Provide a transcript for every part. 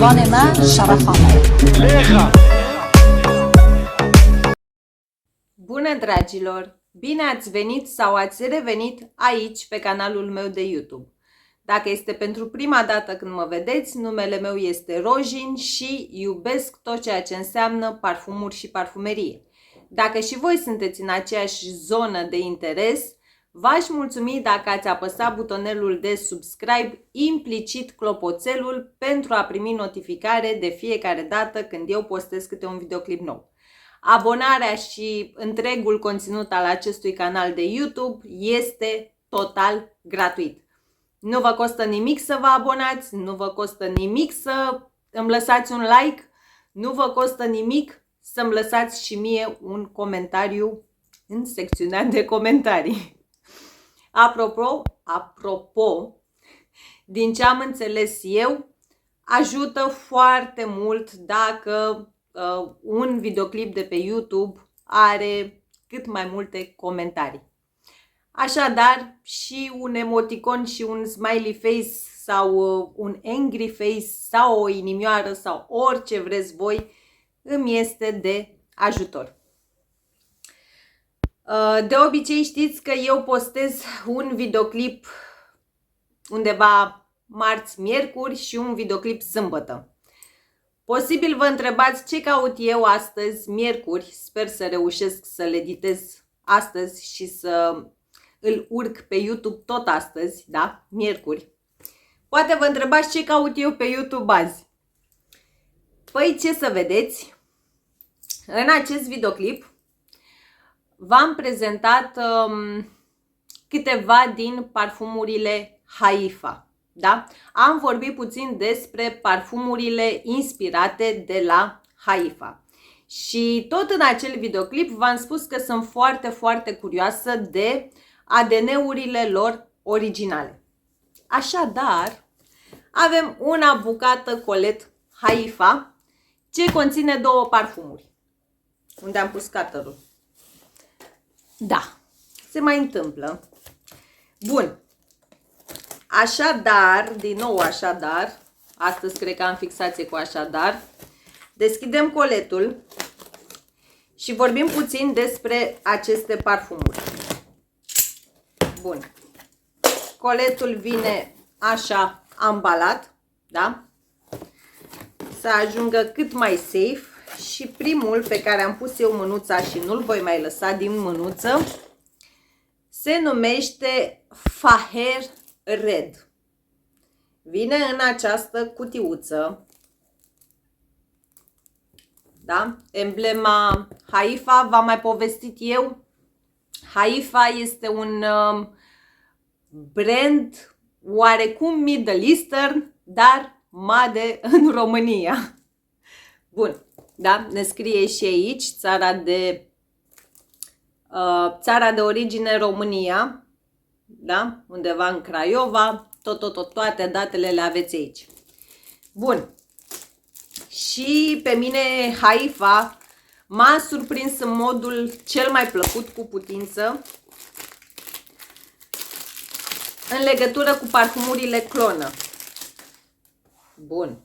جوان ما شرفانه. Bună, dragilor! Bine ați venit sau ați revenit aici pe canalul meu de YouTube. Dacă este pentru prima dată când mă vedeți, numele meu este Rojin și iubesc tot ceea ce înseamnă parfumuri și parfumerie. Dacă și voi sunteți în aceeași zonă de interes, v-aș mulțumi dacă ați apăsat butonelul de subscribe, implicit clopoțelul, pentru a primi notificare de fiecare dată când eu postez câte un videoclip nou. Abonarea și întregul conținut al acestui canal de YouTube este total gratuit. Nu vă costă nimic să vă abonați, nu vă costă nimic să îmi lăsați un like, nu vă costă nimic să-mi lăsați și mie un comentariu în secțiunea de comentarii. Apropo, din ce am înțeles eu, ajută foarte mult dacă un videoclip de pe YouTube are cât mai multe comentarii. Așadar, și un emoticon și un smiley face sau un angry face sau o inimioară sau orice vreți voi îmi este de ajutor. De obicei știți că eu postez un videoclip undeva marți-miercuri și un videoclip sâmbătă. Posibil vă întrebați ce caut eu astăzi, miercuri. Sper să reușesc să-l editez astăzi și să îl urc pe YouTube tot astăzi, da? Miercuri. Poate vă întrebați ce caut eu pe YouTube azi. Păi ce să vedeți, în acest videoclip v-am prezentat câteva din parfumurile Haifa. Da? Am vorbit puțin despre parfumurile inspirate de la Haifa. Și tot în acel videoclip v-am spus că sunt foarte curioasă de ADN-urile lor originale. Așadar, avem una bucată colet Haifa ce conține două parfumuri. Unde am pus cutterul? Da, se mai întâmplă. Bun. Așadar, din nou așadar, astăzi cred că am fixație cu așadar, deschidem coletul și vorbim puțin despre aceste parfumuri. Bun. Coletul vine așa ambalat, da? Să ajungă cât mai safe și primul pe care am pus eu mânuța și nu-l voi mai lăsa din mânuță se numește Faher Red. Vine în această cutiuță, da? Emblema Haifa, v-am mai povestit eu. Haifa este un brand oarecum Middle Eastern, dar made în România. Bun, da? Ne scrie și aici țara de origine România, da? Undeva în Craiova, toate datele le aveți aici. Bun. Și pe mine Haifa m-a surprins în modul cel mai plăcut cu putință în legătură cu parfumurile clonă. Bun.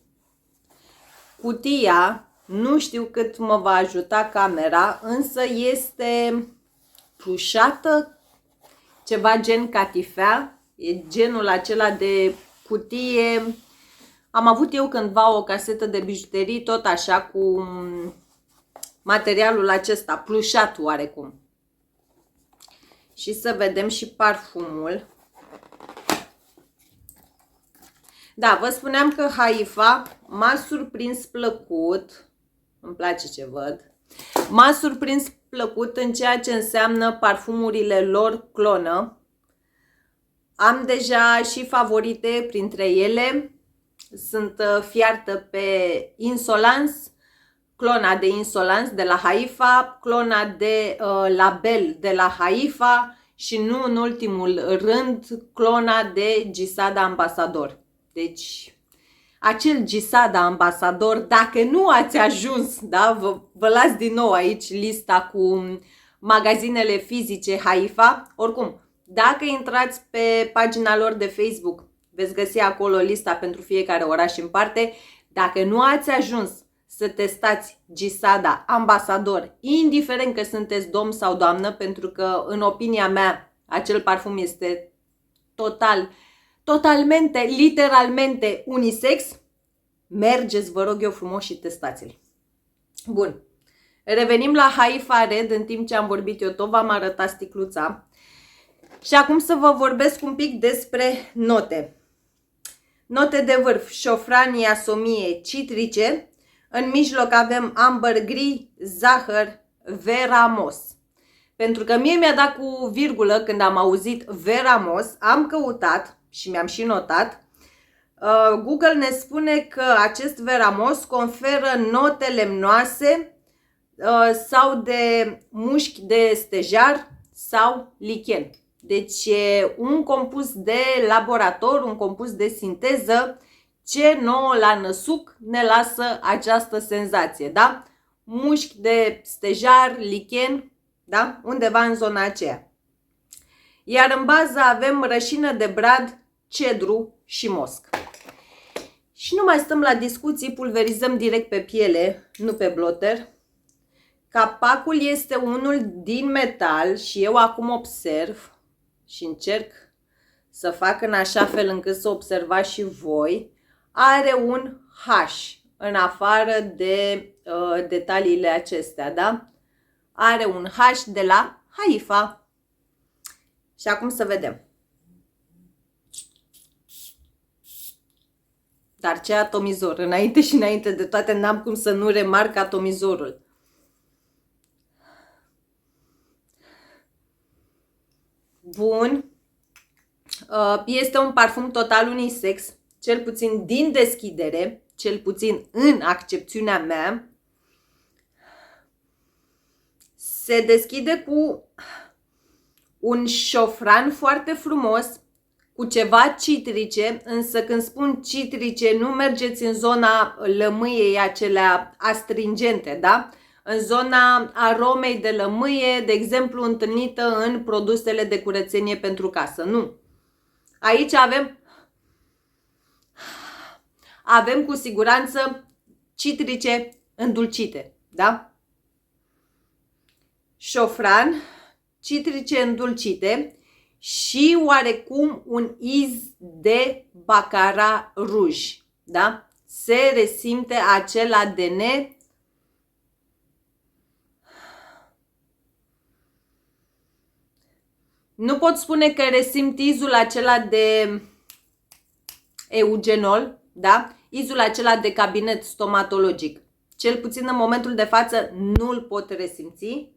Cutia, nu știu cât mă va ajuta camera, însă este plușată, ceva gen catifea, e genul acela de cutie. Am avut eu cândva o casetă de bijuterii tot așa cu materialul acesta, plușat oarecum. Și să vedem și parfumul. Da, vă spuneam că Haifa m-a surprins plăcut, îmi place ce văd, m-a surprins plăcut în ceea ce înseamnă parfumurile lor clonă. Am deja și favorite printre ele. Sunt fiartă pe Insolence, clona de Insolence de la Haifa, clona de Label de la Haifa și nu în ultimul rând clona de Gisada Ambassador. Deci acel Gisada Ambassador, dacă nu ați ajuns, da, vă las din nou aici lista cu magazinele fizice Haifa. Oricum, dacă intrați pe pagina lor de Facebook, veți găsi acolo lista pentru fiecare oraș în parte. Dacă nu ați ajuns să testați Gisada Ambasador, indiferent că sunteți domn sau doamnă, pentru că, în opinia mea, acel parfum este totalmente, literalmente unisex, mergeți, vă rog eu frumos, și testați-l. Bun. Revenim la Haifa Red, în timp ce am vorbit eu tot v-am arătat sticluța. Și acum să vă vorbesc un pic despre note. Note de vârf: șofran, iasomie, citrice. În mijloc avem amber gri, zahăr, veramos. Pentru că mie mi-a dat cu virgulă când am auzit veramos, am căutat și mi-am și notat. Google ne spune că acest veramos conferă note lemnoase sau de mușchi de stejar sau lichen. Deci e un compus de laborator, un compus de sinteză ce nouă la năsuc ne lasă această senzație, da? Mușchi de stejar, lichen, da? Undeva în zona aceea. Iar în bază avem rășină de brad, cedru și mosc. Și nu mai stăm la discuții, pulverizăm direct pe piele, nu pe blotter. Capacul este unul din metal și eu acum observ și încerc să fac în așa fel încât să observați și voi. Are un H în afară de detaliile acestea, da? Are un H de la Haifa. Și acum să vedem. Dar ce atomizor! Înainte și înainte de toate n-am cum să nu remarc atomizorul. Bun. Este un parfum total unisex, cel puțin din deschidere, cel puțin în accepțiunea mea. Se deschide cu un șofran foarte frumos, cu ceva citrice, însă când spun citrice nu mergeți în zona lămâiei acelea astringente, da? În zona aromei de lămâie, de exemplu, întâlnită în produsele de curățenie pentru casă. Nu. Aici avem cu siguranță citrice îndulcite, da? Șofran, citrice îndulcite și oarecum un iz de baccarat rouge, da? Se resimte acel ADN Nu pot spune că resimt izul acela de eugenol, da? Izul acela de cabinet stomatologic. Cel puțin în momentul de față nu-l pot resimți.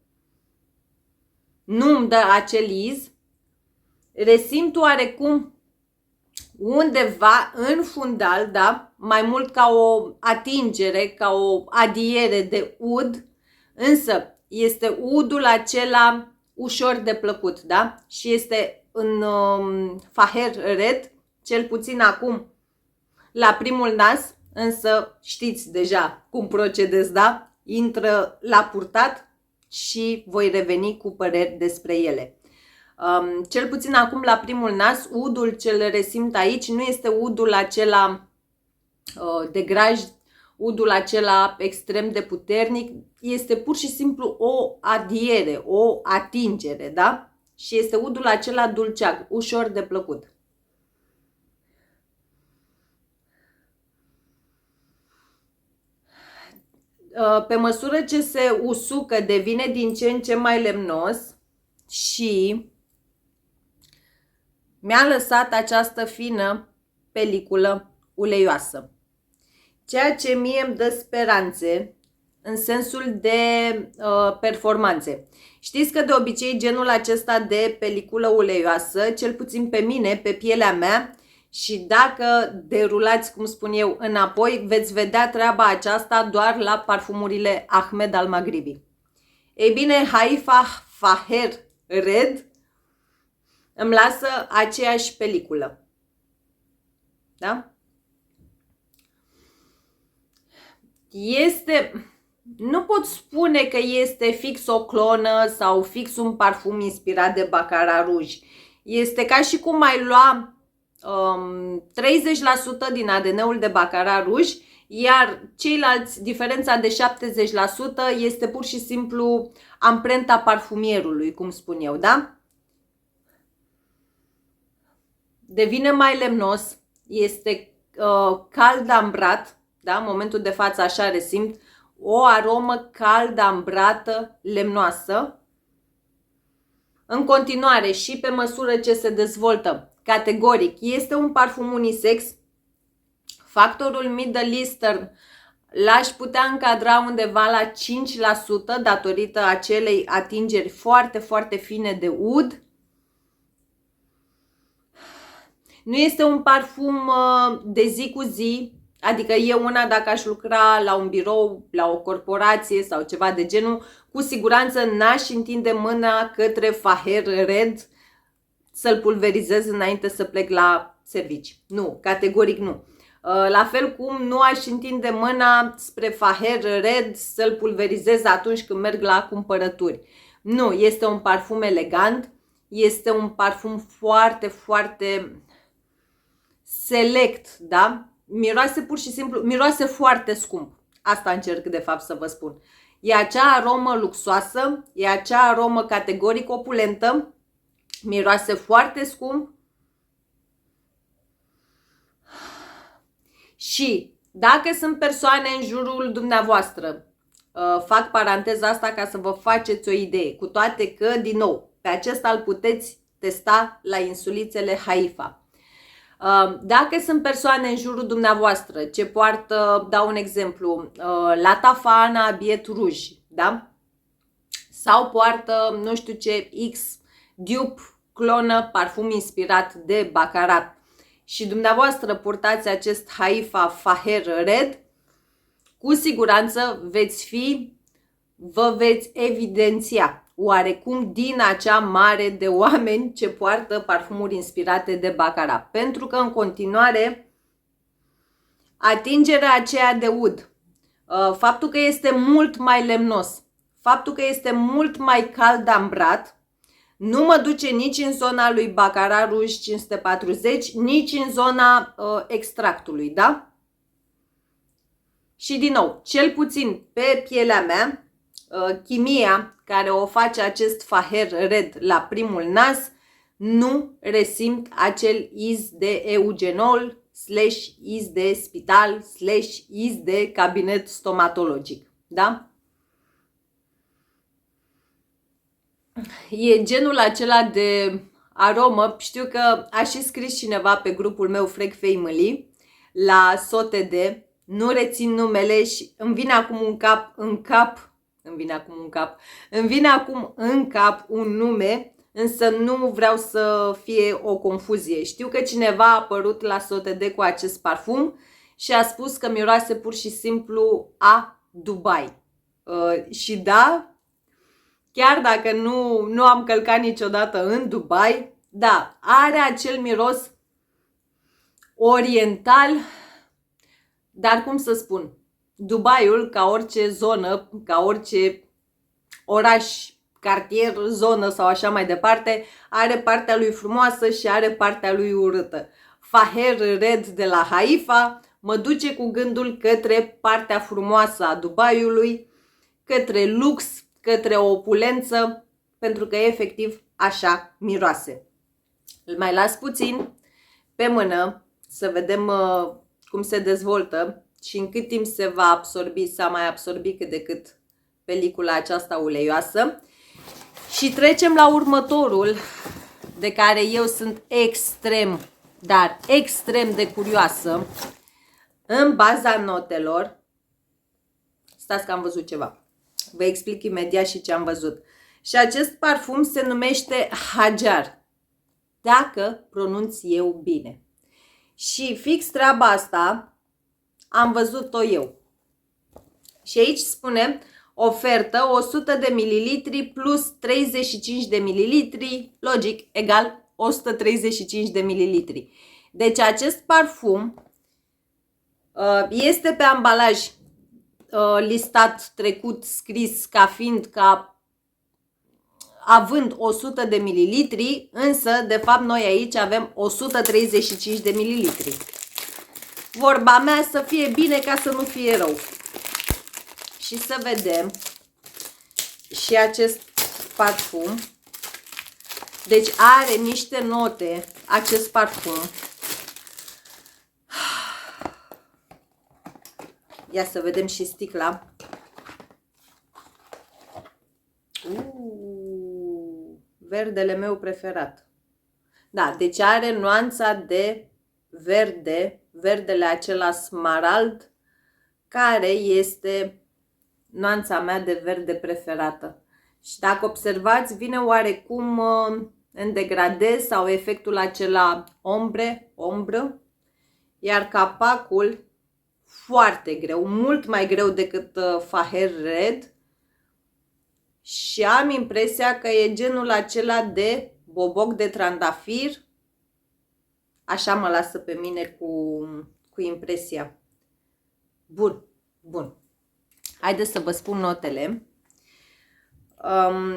Nu îmi dă acel iz. Resimt oarecum undeva în fundal, da? Mai mult ca o atingere, ca o adiere de ud. Însă este udul acela ușor de plăcut, da? Și este în faher red, cel puțin acum la primul nas, însă știți deja cum procedez, da? Intră la purtat și voi reveni cu păreri despre ele. Cel puțin acum la primul nas, udul ce-l resimt aici nu este udul acela de graj, udul acela extrem de puternic, este pur și simplu o adiere, o atingere, da? Și este udul acela dulceag, ușor de plăcut. Pe măsură ce se usucă, devine din ce în ce mai lemnos și mi-a lăsat această fină peliculă uleioasă. Ceea ce mie îmi dă speranțe în sensul de performanțe. Știți că de obicei genul acesta de peliculă uleioasă, cel puțin pe mine, pe pielea mea, și dacă derulați, cum spun eu, înapoi, veți vedea treaba aceasta doar la parfumurile Ahmed Al Maghribi. Ei bine, Haifa Faher Red îmi lasă aceeași peliculă. Da? Nu pot spune că este fix o clonă sau fix un parfum inspirat de Baccarat Rouge. Este ca și cum ai lua 30% din ADN-ul de Baccarat Rouge, iar ceilalți, diferența de 70% este pur și simplu amprenta parfumierului, cum spun eu, da? Devine mai lemnos, este cald ambrat, da? În momentul de față așa resimt o aromă cald ambrată, lemnoasă. În continuare și pe măsură ce se dezvoltă, categoric, este un parfum unisex. Factorul Middle Eastern l-aș putea încadra undeva la 5% datorită acelei atingeri foarte, foarte fine de ud. Nu este un parfum de zi cu zi, adică eu una dacă aș lucra la un birou, la o corporație sau ceva de genul, cu siguranță n-aș întinde mâna către Faher Red să-l pulverizez înainte să plec la servici. Nu, categoric nu. La fel cum nu aș întinde mâna spre Faher Red să-l pulverizez atunci când merg la cumpărături. Nu, este un parfum elegant, este un parfum foarte, foarte select, da? Miroase pur și simplu, miroase foarte scump. Asta încerc de fapt să vă spun. E acea aromă luxoasă, e acea aromă categoric opulentă, miroase foarte scump. Și dacă sunt persoane în jurul dumneavoastră, fac paranteza asta ca să vă faceți o idee, cu toate că, din nou, pe acesta îl puteți testa la insulițele Haifa. Dacă sunt persoane în jurul dumneavoastră ce poartă, dau un exemplu, La Tafana Biet Rouge, da? Sau poartă, nu știu ce, X dupe, clonă, parfum inspirat de Baccarat și dumneavoastră purtați acest Haifa Faher Red, cu siguranță vă veți evidenția oarecum din acea mare de oameni ce poartă parfumuri inspirate de Baccarat. Pentru că în continuare atingerea aceea de ud, faptul că este mult mai lemnos, faptul că este mult mai cald ambrat, nu mă duce nici în zona lui Baccarat Rouge 540, nici în zona extractului, da? Și din nou, cel puțin pe pielea mea, chimia care o face acest Faher Red la primul nas, nu resimt acel iz de eugenol / iz de spital / iz de cabinet stomatologic, da? E genul acela de aromă, știu că a și scris cineva pe grupul meu Frag Family la SOTD, nu rețin numele și îmi vine acum în cap un nume, însă nu vreau să fie o confuzie. Știu că cineva a apărut la SOTD cu acest parfum și a spus că miroase pur și simplu a Dubai. Și da, chiar dacă nu am călcat niciodată în Dubai, da, are acel miros oriental, dar cum să spun, Dubaiul, ca orice zonă, ca orice oraș, cartier, zonă sau așa mai departe, are partea lui frumoasă și are partea lui urâtă. Faher Red de la Haifa mă duce cu gândul către partea frumoasă a Dubaiului, către lux, către o opulență, pentru că efectiv așa miroase. Îl mai las puțin pe mână să vedem cum se dezvoltă și în cât timp se va absorbi, s-a mai absorbit cât de cât pelicula aceasta uleioasă. Și trecem la următorul, de care eu sunt extrem, dar extrem de curioasă. În baza notelor, stați că am văzut ceva. Vă explic imediat și ce am văzut. Și acest parfum se numește Hajar, dacă pronunț eu bine. Și fix treaba asta am văzut-o eu. Și aici spune ofertă 100 de ml plus 35 de ml, logic, egal 135 de ml. Deci acest parfum este pe ambalaj listat, trecut, scris ca fiind având 100 de mililitri, însă de fapt noi aici avem 135 de mililitri. vorba mea, să fie bine ca să nu fie rău. Și să vedem și acest parfum. Deci are niște note acest parfum. Ia să vedem și sticla. Verdele meu preferat. Da, deci are nuanța de verde, verdele acela smarald, care este nuanța mea de verde preferată. Și dacă observați, vine oarecum în degradez sau efectul acela ombră, iar capacul foarte greu, mult mai greu decât Faher Red, și am impresia că e genul acela de boboc de trandafir. Așa mă lasă pe mine cu impresia. Bun, bun. Haideți să vă spun notele.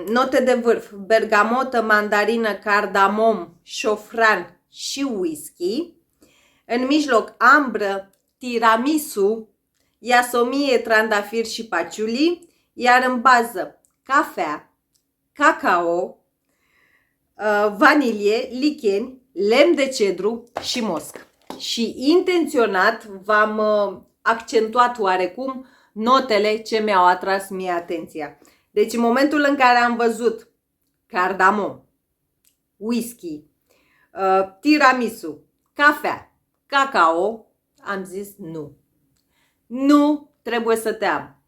Note de vârf: bergamotă, mandarină, cardamom, șofran și whisky. În mijloc, ambră, tiramisu, iasomie, trandafir și patchouli. Iar în bază, cafea, cacao, vanilie, licheni, lemn de cedru și mosc. Și intenționat v-am accentuat oarecum notele ce mi-au atras mie atenția. Deci în momentul în care am văzut cardamom, whisky, tiramisu, cafea, cacao, am zis nu. Nu trebuie să te am.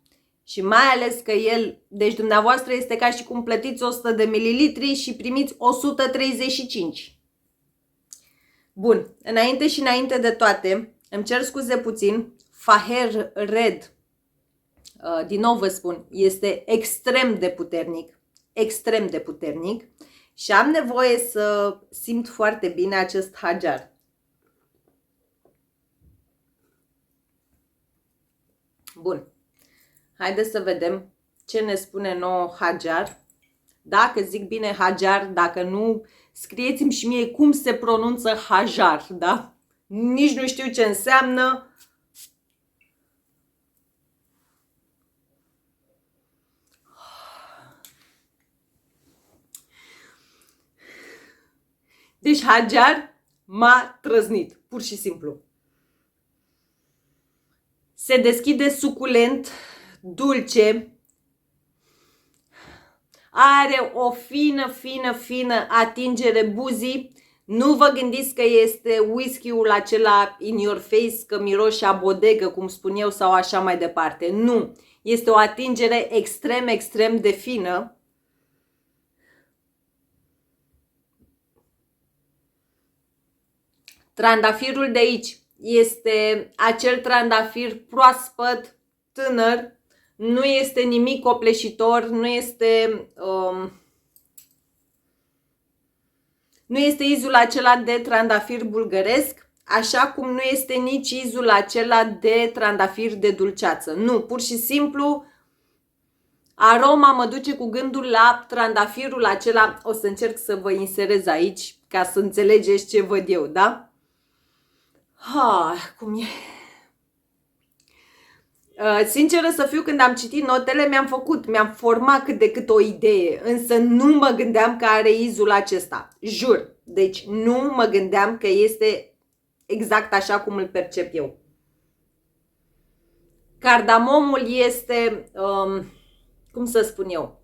Și mai ales că el, deci dumneavoastră este ca și cum plătiți 100 de mililitri și primiți 135. Bun, înainte de toate, îmi cer scuze puțin, Faher Red, din nou vă spun, este extrem de puternic și am nevoie să simt foarte bine acest hajar. Bun, haideți să vedem ce ne spune nouă hajar. Dacă zic bine hajar, dacă nu, scrieți-mi și mie cum se pronunță hajar, da? Nici nu știu ce înseamnă. Deci hajar m-a trăznit, pur și simplu. Se deschide suculent, dulce, are o fină atingere buzii. Nu vă gândiți că este whisky-ul acela in your face, că miroșe a bodegă, cum spun eu, sau așa mai departe. Nu, este o atingere extrem de fină. Trandafirul de aici este acel trandafir proaspăt, tânăr, nu este nimic copleșitor, nu este izul acela de trandafir bulgăresc, așa cum nu este nici izul acela de trandafir de dulceață. Nu, pur și simplu aroma mă duce cu gândul la trandafirul acela. O să încerc să vă inserez aici ca să înțelegeți ce văd eu, da? Cum e? Sinceră să fiu, când am citit notele, mi-am format cât de cât o idee, însă nu mă gândeam că are izul acesta. Jur. Deci nu mă gândeam că este exact așa cum îl percep eu. Cardamomul este, cum să spun eu,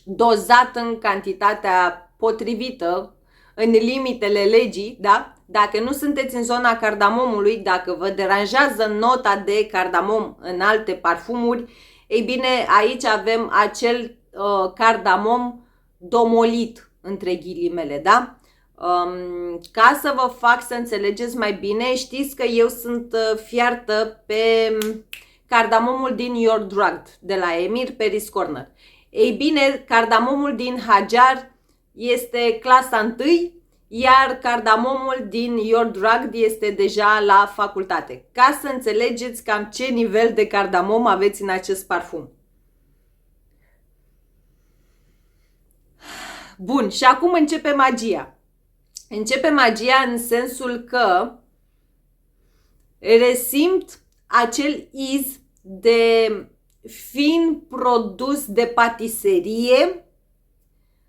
dozat în cantitatea potrivită, în limitele legii, da? Dacă nu sunteți în zona cardamomului, dacă vă deranjează nota de cardamom în alte parfumuri, ei bine, aici avem acel cardamom domolit, între ghilimele, da? Ca să vă fac să înțelegeți mai bine, știți că eu sunt fiartă pe cardamomul din Your Drugged, de la Emir Paris Corner. Ei bine, cardamomul din hajar este clasa 1, iar cardamomul din Your Drugged este deja la facultate. Ca să înțelegeți cam ce nivel de cardamom aveți în acest parfum. Bun, și acum începe magia. Începe magia în sensul că Resimt acel iz de fin produs de patiserie,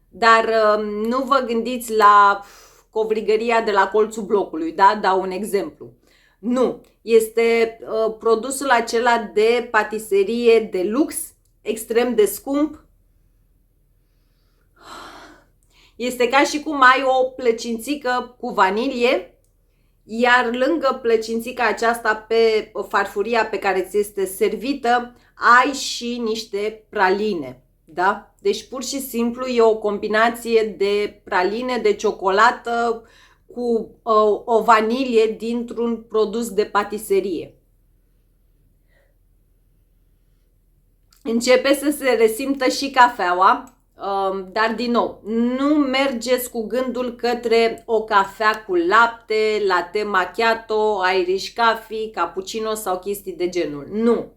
dar nu vă gândiți la covrigăria de la colțul blocului, da? Dau un exemplu. Nu, este produsul acela de patiserie de lux, extrem de scump. Este ca și cum ai o plăcințică cu vanilie, iar lângă plăcințica aceasta, pe farfuria pe care ți este servită, ai și niște praline. Da? Deci pur și simplu e o combinație de praline de ciocolată cu o vanilie dintr-un produs de patiserie. Începe să se resimtă și cafeaua, dar din nou, nu mergeți cu gândul către o cafea cu lapte, latte macchiato, Irish coffee, cappuccino sau chestii de genul. Nu!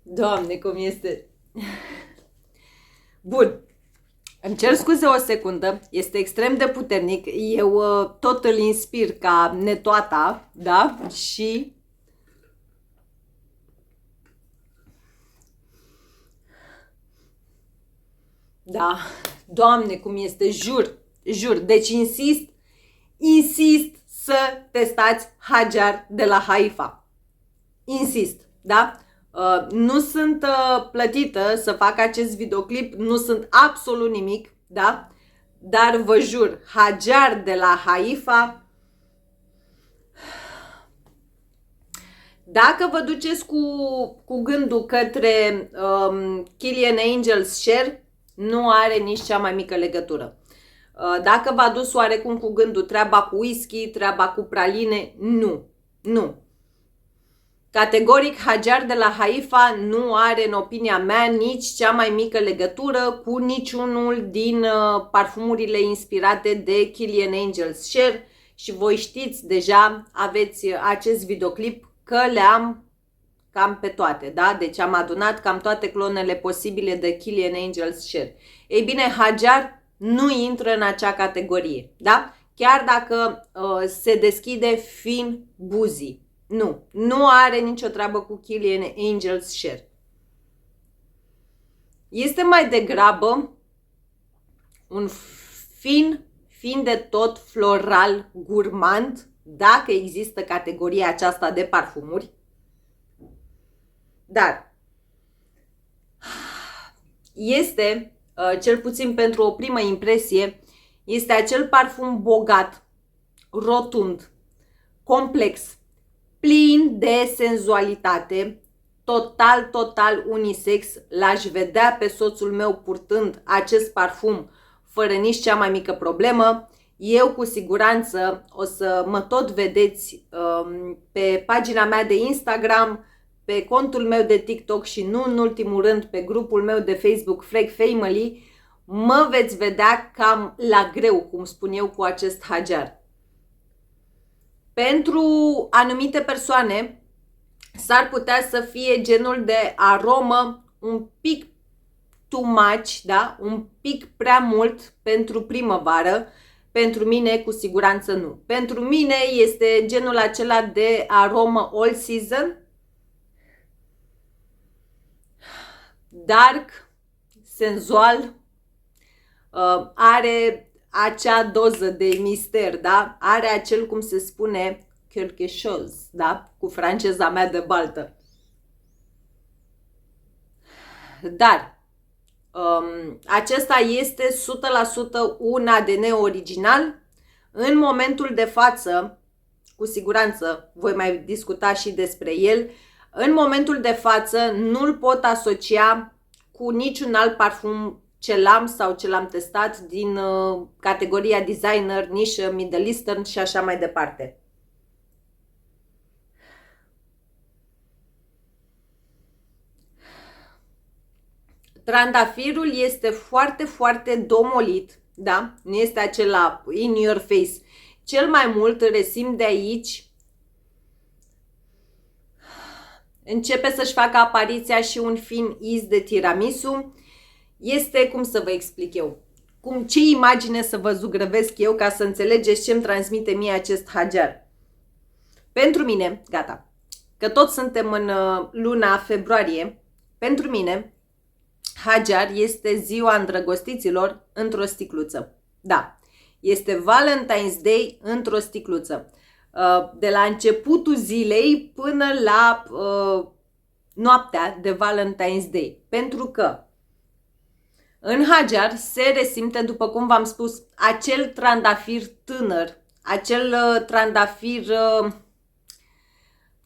Doamne, cum este... Bun. Îmi cer scuze o secundă, este extrem de puternic, eu tot îl inspir ca netoata, da? Și... Da, Doamne, cum este, jur, deci insist să testați Hajar de la Haifa. Insist, da? Nu sunt plătită să fac acest videoclip, nu sunt absolut nimic, da? Dar vă jur, Hajar de la Haifa, dacă vă duceți cu gândul către Kilian Angels Share, nu are nici cea mai mică legătură. Dacă v-a dus oarecum cu gândul treaba cu whisky, treaba cu praline, nu. Categoric, Hajar de la Haifa nu are, în opinia mea, nici cea mai mică legătură cu niciunul din parfumurile inspirate de Kilian Angels Share și voi știți deja, aveți acest videoclip, că le-am cam pe toate, da? Deci am adunat cam toate clonele posibile de Kilian Angels Share. Ei bine, Hajar nu intră în acea categorie, da? Chiar dacă se deschide fin buzi. Nu are nicio treabă cu Kilian Angels Share. Este mai degrabă un fin de tot floral gurmand, dacă există categoria aceasta de parfumuri. Dar este, cel puțin pentru o primă impresie, este acel parfum bogat, rotund, complex, plin de senzualitate, total unisex. L-aș vedea pe soțul meu purtând acest parfum fără nici cea mai mică problemă. Eu cu siguranță o să mă tot vedeți pe pagina mea de Instagram, pe contul meu de TikTok și nu în ultimul rând pe grupul meu de Facebook Frag Family. Mă veți vedea cam la greu, cum spun eu, cu acest Hajar. Pentru anumite persoane s-ar putea să fie genul de aromă un pic too much, da? Un pic prea mult pentru primăvară. Pentru mine, cu siguranță nu. Pentru mine este genul acela de aromă all season, dark, senzual, are acea doză de mister, da? Are acel, cum se spune, quelque chose, da? Cu franceza mea de baltă. Dar acesta este 100% un ADN original. În momentul de față, cu siguranță voi mai discuta și despre el, în momentul de față nu-l pot asocia cu niciun alt parfum ce l-am sau ce l-am testat din categoria designer, nișă, Middle Eastern și așa mai departe. Trandafirul este foarte domolit, da? Nu este acela in your face. Cel mai mult resimt de aici. Începe să-și facă apariția și un fin iz de tiramisu. Este, cum să vă explic eu, ce imagine să vă zugrăvesc eu ca să înțelegeți ce îmi transmite mie acest Hajar. Pentru mine, gata, că tot suntem în luna februarie, pentru mine, Hajar este ziua îndrăgostiților într-o sticluță. Da, este Valentine's Day într-o sticluță. De la începutul zilei până la noaptea de Valentine's Day. Pentru că în Hajar se resimte, după cum v-am spus, acel trandafir tânăr, acel trandafir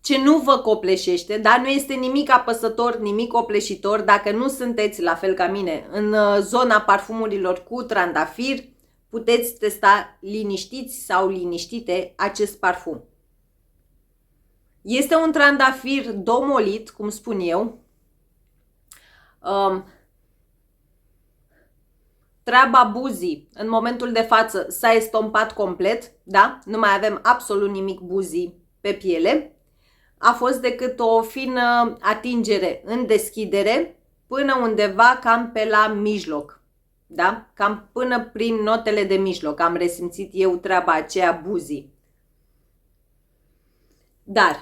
ce nu vă copleșește, dar nu este nimic apăsător, nimic copleșitor. Dacă nu sunteți, la fel ca mine, în zona parfumurilor cu trandafir, puteți testa liniștiți sau liniștite acest parfum. Este un trandafir domolit, cum spun eu. Treaba buzii, în momentul de față, s-a estompat complet, da? Nu mai avem absolut nimic buzii pe piele. A fost decât o fină atingere în deschidere până undeva cam pe la mijloc, da? Cam până prin notele de mijloc am resimțit eu treaba aceea buzii. Dar,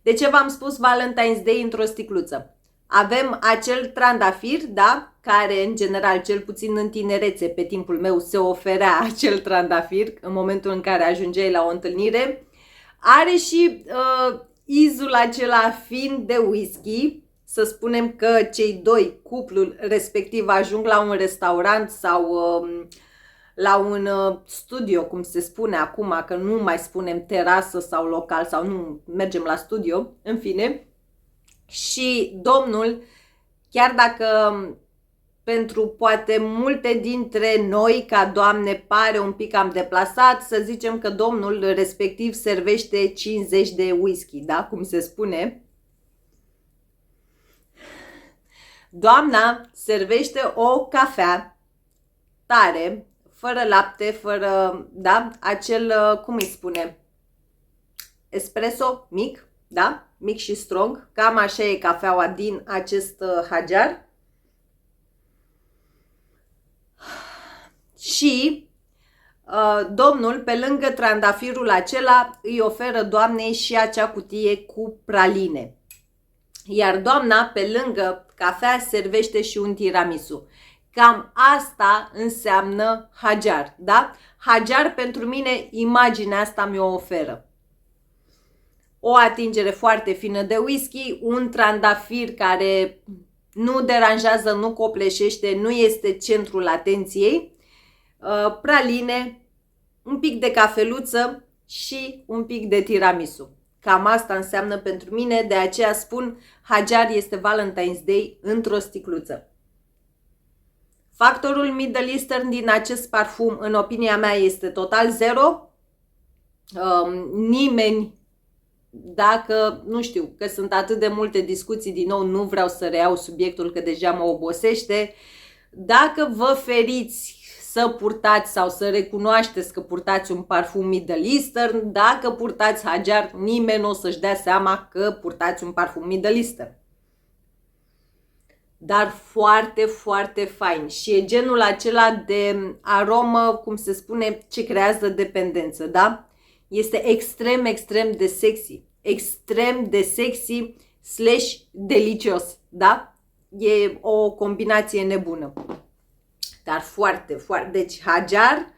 de ce v-am spus Valentine's Day într-o sticluță? Avem acel trandafir, da? Care în general, cel puțin în tinerețe, pe timpul meu se oferea acel trandafir în momentul în care ajungeai la o întâlnire. Are și izul acela fin de whisky. Să spunem că cei doi, cuplul respectiv, ajung la un restaurant sau la un studio, cum se spune acum, că nu mai spunem terasă sau local sau nu, mergem la studio, în fine. Și domnul, chiar dacă pentru poate multe dintre noi ca doamne pare un pic cam deplasat, să zicem că domnul respectiv servește 50 de whisky, da? Cum se spune. Doamna servește o cafea tare, fără lapte, fără, da? Acel, cum îi spune? Espresso mic, da? Mic și strong. Cam așa e cafeaua din acest Hajar. Și domnul, pe lângă trandafirul acela, îi oferă doamnei și acea cutie cu praline. Iar doamna, pe lângă cafea, servește și un tiramisu. Cam asta înseamnă Hajar, da? Hajar, pentru mine, imaginea asta mi-o oferă. O atingere foarte fină de whisky, un trandafir care nu deranjează, nu copleșește, nu este centrul atenției, praline, un pic de cafeluță și un pic de tiramisu. Cam asta înseamnă pentru mine, de aceea spun Hajar este Valentine's Day într-o sticluță. Factorul Middle Eastern din acest parfum, în opinia mea, este total zero. Nimeni, dacă, nu știu, că sunt atât de multe discuții, din nou nu vreau să reiau subiectul că deja mă obosește, dacă vă feriți să purtați sau să recunoașteți că purtați un parfum Middle Eastern, dacă purtați Hajar, nimeni nu o să-și dea seama că purtați un parfum Middle Eastern. Dar foarte, foarte fain și e genul acela de aromă, cum se spune, ce creează dependență, da? Este extrem, extrem de sexy. Extrem de sexy slash delicios, da? E o combinație nebună. Dar foarte, foarte... Deci Hajar,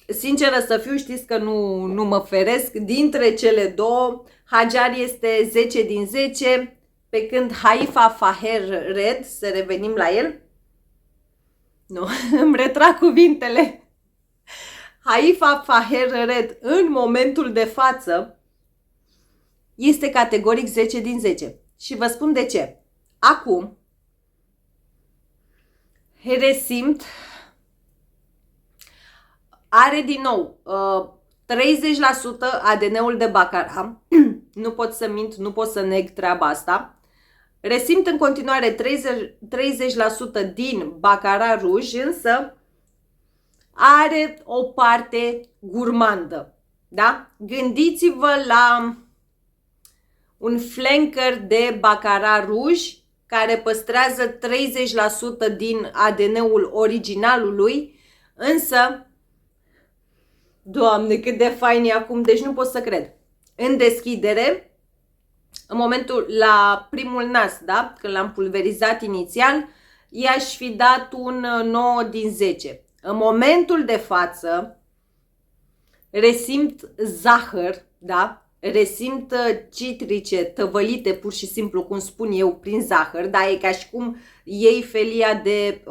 sinceră să fiu, știți că nu mă feresc. Dintre cele două, Hajar este 10 din 10, pe când Haifa Faher Red, să revenim la el. Nu, îmi retrag cuvintele. Haifa Faher Red, în momentul de față, este categoric 10 din 10. Și vă spun de ce. Acum, resimt, are din nou 30% ADN-ul de baccarat. Nu pot să mint, nu pot să neg treaba asta. Resimt în continuare 30% din baccarat ruj, însă are o parte gurmandă. Da? Gândiți-vă la un flanker de baccarat ruj care păstrează 30% din ADN-ul originalului, însă Doamne, cât de fain e acum, deci nu pot să cred. În deschidere, în momentul, la primul nas, da? Când l-am pulverizat inițial, i-aș fi dat un 9 din 10. În momentul de față, resimt zahăr, da? Resimt citrice tăvălite pur și simplu, cum spun eu, prin zahăr, da? E ca și cum iei felia de...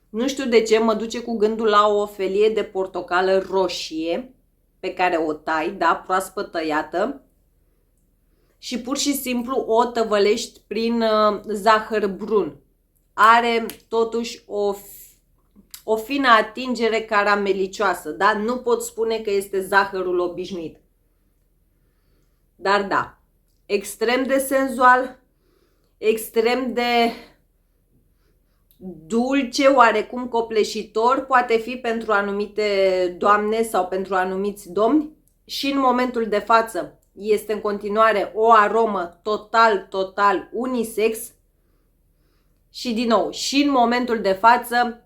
nu știu de ce, mă duce cu gândul la o felie de portocală roșie pe care o tai, da? Proaspăt tăiată, și pur și simplu o tăvălești prin zahăr brun. Are totuși o fină atingere caramelicioasă, da? Nu pot spune că este zahărul obișnuit. Dar da, extrem de senzual, extrem de dulce, oarecum copleșitor, poate fi pentru anumite doamne sau pentru anumiți domni, și în momentul de față este în continuare o aromă total unisex. Și din nou, și în momentul de față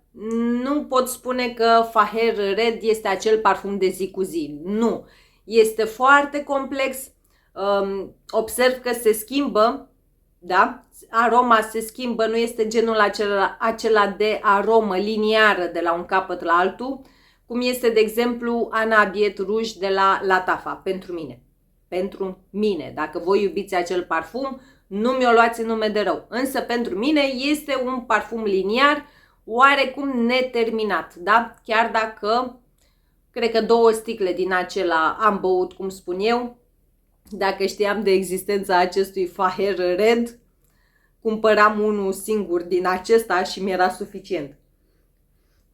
nu pot spune că Faher Red este acel parfum de zi cu zi. Nu. Este foarte complex. Observ că se schimbă, da? Aroma se schimbă, nu este genul acela de aromă liniară de la un capăt la altul, cum este, de exemplu, Anna Abiet Rouge de la Latafa, pentru mine. Pentru mine. Dacă voi iubiți acel parfum, nu mi-o luați în nume de rău. Însă pentru mine este un parfum liniar, oarecum neterminat, da? Chiar dacă, cred că 2 sticle din acela am băut, cum spun eu. Dacă știam de existența acestui Faher Red, cumpăram unul singur din acesta și mi-era suficient.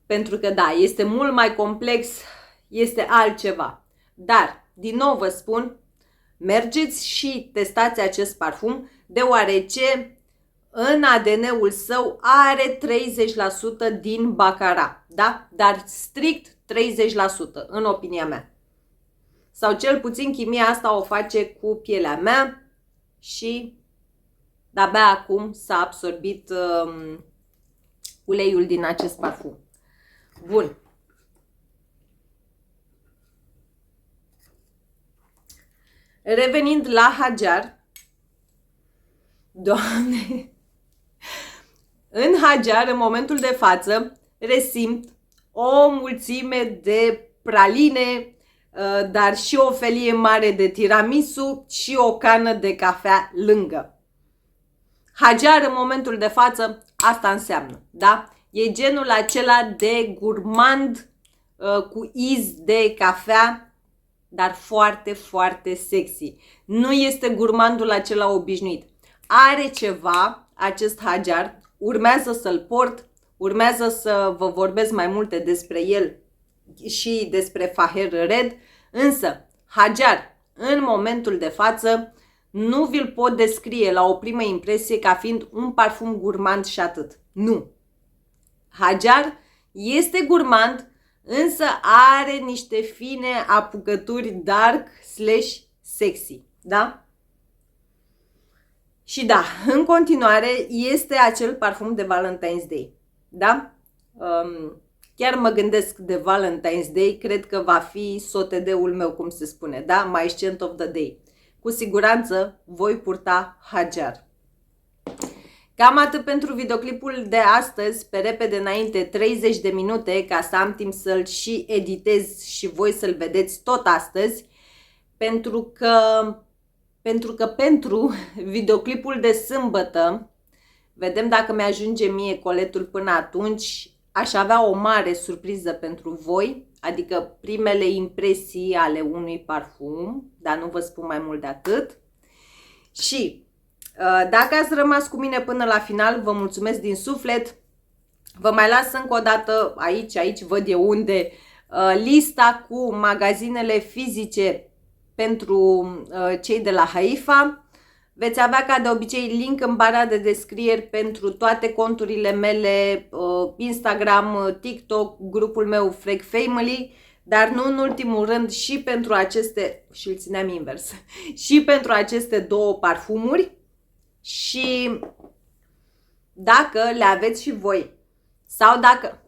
Pentru că da, este mult mai complex, este altceva. Dar, din nou vă spun, mergeți și testați acest parfum, deoarece în ADN-ul său are 30% din baccarat, da? Dar strict 30%, în opinia mea. Sau cel puțin chimia asta o face cu pielea mea și de-abia acum s-a absorbit uleiul din acest parfum. Bun. Revenind la Hajar, Doamne, în Hajar, în momentul de față, resimt o mulțime de praline, dar și o felie mare de tiramisu și o cană de cafea lângă. Hajar, în momentul de față, asta înseamnă, da? E genul acela de gurmand cu iz de cafea, dar foarte sexy. Nu este gurmandul acela obișnuit. Are ceva, acest Hajar, urmează să-l port, urmează să vă vorbesc mai multe despre el și despre Faher Red, însă Hajar, în momentul de față, nu vi-l pot descrie la o primă impresie ca fiind un parfum gurmand și atât. Nu. Hajar este gurmand, însă are niște fine apucături dark slash sexy, da? Și da, în continuare este acel parfum de Valentine's Day, da? Chiar mă gândesc de Valentine's Day, cred că va fi SOTD-ul meu, cum se spune, da? My Scent of the Day. Cu siguranță voi purta Hajar. Cam atât pentru videoclipul de astăzi, pe repede înainte, 30 de minute, ca să am timp să-l și editez și voi să-l vedeți tot astăzi, pentru videoclipul de sâmbătă, vedem dacă mi-ajunge mie coletul până atunci, aș avea o mare surpriză pentru voi, adică primele impresii ale unui parfum, dar nu vă spun mai mult de atât. Și dacă ați rămas cu mine până la final, vă mulțumesc din suflet. Vă mai las încă o dată aici văd eu unde, lista cu magazinele fizice pentru cei de la Haifa. Veți avea ca de obicei link în bara de descrieri pentru toate conturile mele, Instagram, TikTok, grupul meu Frec Family, dar nu în ultimul rând și pentru aceste, și îl țineam invers, și pentru aceste 2 parfumuri. Și dacă le aveți și voi, sau dacă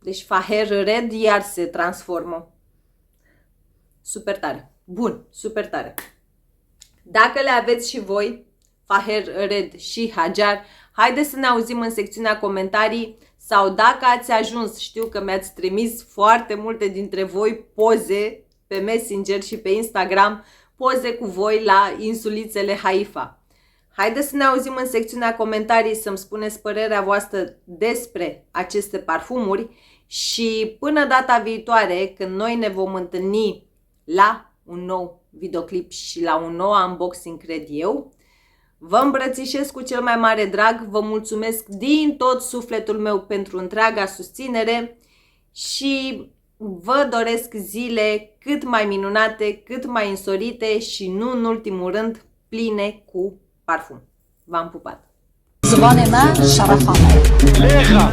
Deci Faher Red iar se transformă. Super tare. Bun, super tare. Dacă le aveți și voi, Faher Red și Hajar, haideți să ne auzim în secțiunea comentarii sau dacă ați ajuns, știu că mi-ați trimis foarte multe dintre voi poze pe Messenger și pe Instagram, poze cu voi la insulițele Haifa. Haideți să ne auzim în secțiunea comentarii să-mi spuneți părerea voastră despre aceste parfumuri și până data viitoare, când noi ne vom întâlni la un nou videoclip și la un nou unboxing, cred eu, vă îmbrățișez cu cel mai mare drag, vă mulțumesc din tot sufletul meu pentru întreaga susținere și vă doresc zile cât mai minunate, cât mai însorite și nu în ultimul rând pline cu parfum. V-am pupat! زبان من شرفمه